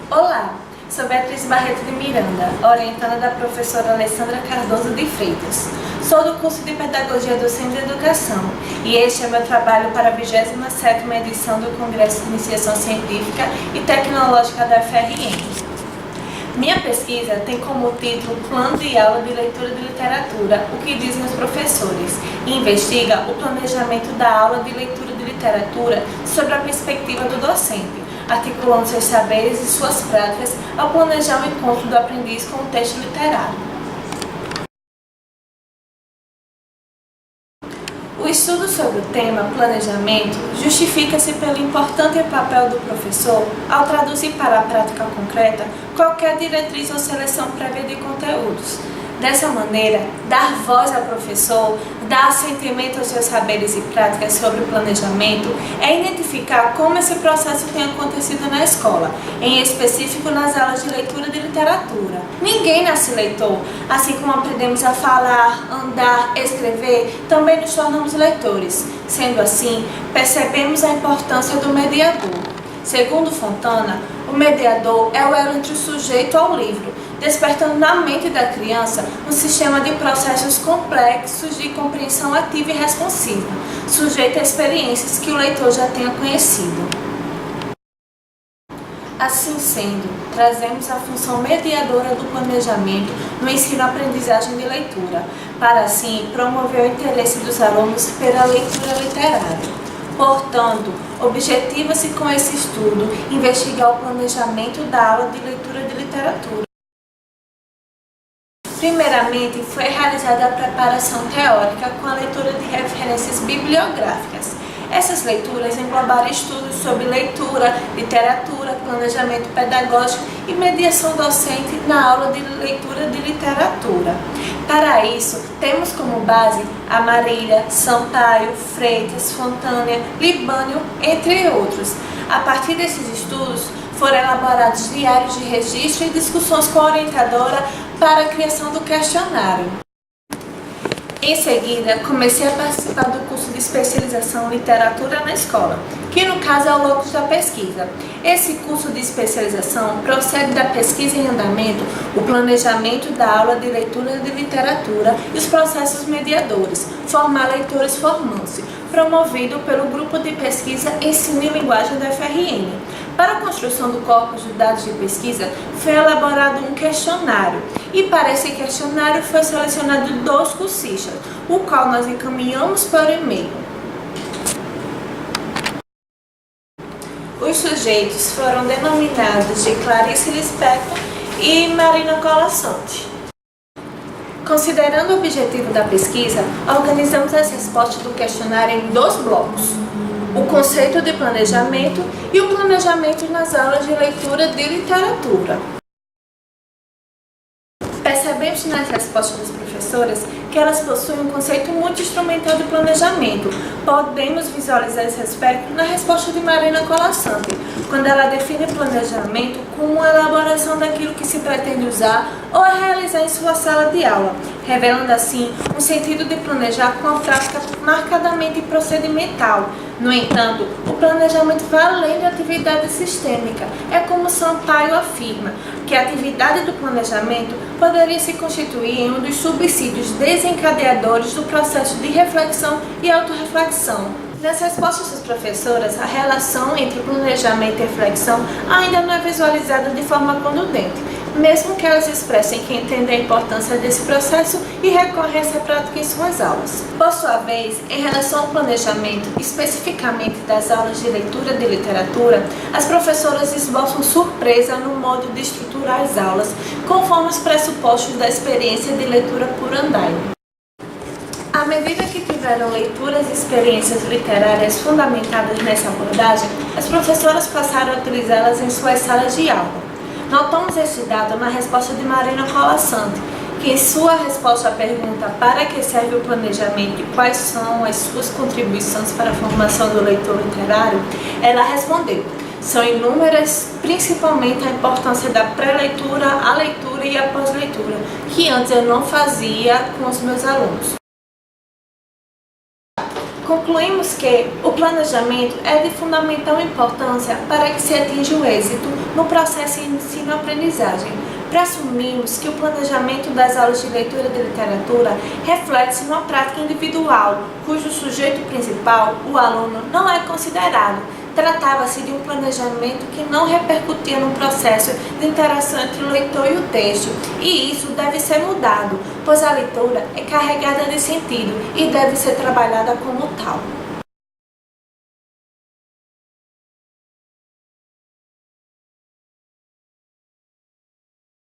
Olá, sou Beatriz Barreto de Miranda, orientada da professora Alessandra Cardoso de Freitas. Sou do curso de Pedagogia Docente e Educação e este é meu trabalho para a 27ª edição do Congresso de Iniciação Científica e Tecnológica da UFRN. Minha pesquisa tem como título Plano de Aula de Leitura de Literatura, o que dizem os professores, e investiga o planejamento da aula de leitura de literatura sob a perspectiva do docente, articulando seus saberes e suas práticas ao planejar o encontro do aprendiz com o texto literário. O estudo sobre o tema planejamento justifica-se pelo importante papel do professor ao traduzir para a prática concreta qualquer diretriz ou seleção prévia de conteúdos. Dessa maneira, dar voz ao professor, dar assentimento aos seus saberes e práticas sobre o planejamento é identificar como esse processo tem acontecido na escola, em específico nas aulas de leitura de literatura. Ninguém nasce leitor, assim como aprendemos a falar, andar, escrever, também nos tornamos leitores. Sendo assim, percebemos a importância do mediador. Segundo Fontana, o mediador é o elo entre o sujeito ao livro, despertando na mente da criança um sistema de processos complexos de compreensão ativa e responsiva, sujeito a experiências que o leitor já tenha conhecido. Assim sendo, trazemos a função mediadora do planejamento no ensino-aprendizagem de leitura, para assim promover o interesse dos alunos pela leitura literária. Portanto, objetiva-se com esse estudo investigar o planejamento da aula de leitura de literatura. Primeiramente, foi realizada a preparação teórica com a leitura de referências bibliográficas. Essas leituras englobaram estudos sobre leitura, literatura, planejamento pedagógico e mediação docente na aula de leitura de literatura. Para isso, temos como base Amarília, Sampaio, Freitas, Fontana, Libânio, entre outros. A partir desses estudos, foram elaborados diários de registro e discussões com a orientadora para a criação do questionário. Em seguida, comecei a participar do curso de especialização em literatura na escola, que no caso é o locus da pesquisa. Esse curso de especialização procede da pesquisa em andamento, o planejamento da aula de leitura de literatura e os processos mediadores, formar leitores formando-se, promovido pelo grupo de pesquisa Ensino e Linguagem da UFRN. Para a construção do corpus de dados de pesquisa, foi elaborado um questionário e para esse questionário foi selecionado 2 cursistas, o qual nós encaminhamos por e-mail. Os sujeitos foram denominados de Clarice Lispector e Marina Colasanti. Considerando o objetivo da pesquisa, organizamos as respostas do questionário em 2 blocos. O conceito de planejamento e o planejamento nas aulas de leitura de literatura. Percebemos nas respostas das professoras que elas possuem um conceito muito instrumental de planejamento. Podemos visualizar esse aspecto na resposta de Marina Colasanti, quando ela define planejamento como a elaboração daquilo que se pretende usar ou realizar em sua sala de aula, revelando assim um sentido de planejar com a prática marcadamente procedimental. No entanto, o planejamento vai além da atividade sistêmica. É como Sampaio afirma, que a atividade do planejamento poderia se constituir em um dos subsídios desencadeadores do processo de reflexão e autorreflexão. Nas respostas das professoras, a relação entre planejamento e reflexão ainda não é visualizada de forma contundente, mesmo que elas expressem que entendem a importância desse processo e recorrem a essa prática em suas aulas. Por sua vez, em relação ao planejamento, especificamente das aulas de leitura de literatura, as professoras esboçam surpresa no modo de estruturar as aulas, conforme os pressupostos da experiência de leitura por andaime. À medida que tiveram leituras e experiências literárias fundamentadas nessa abordagem, as professoras passaram a utilizá-las em suas salas de aula. Notamos esse dado na resposta de Marina Colasanti, que em sua resposta à pergunta para que serve o planejamento e quais são as suas contribuições para a formação do leitor literário, ela respondeu: são inúmeras, principalmente a importância da pré-leitura, a leitura e a pós-leitura, que antes eu não fazia com os meus alunos. concluímos que o planejamento é de fundamental importância para que se atinja o êxito no processo de ensino-aprendizagem. Presumimos que o planejamento das aulas de leitura de literatura reflete-se numa prática individual, cujo sujeito principal, o aluno, não é considerado. Tratava-se de um planejamento que não repercutia no processo de interação entre o leitor e o texto, e isso deve ser mudado, pois a leitura é carregada de sentido e deve ser trabalhada como tal.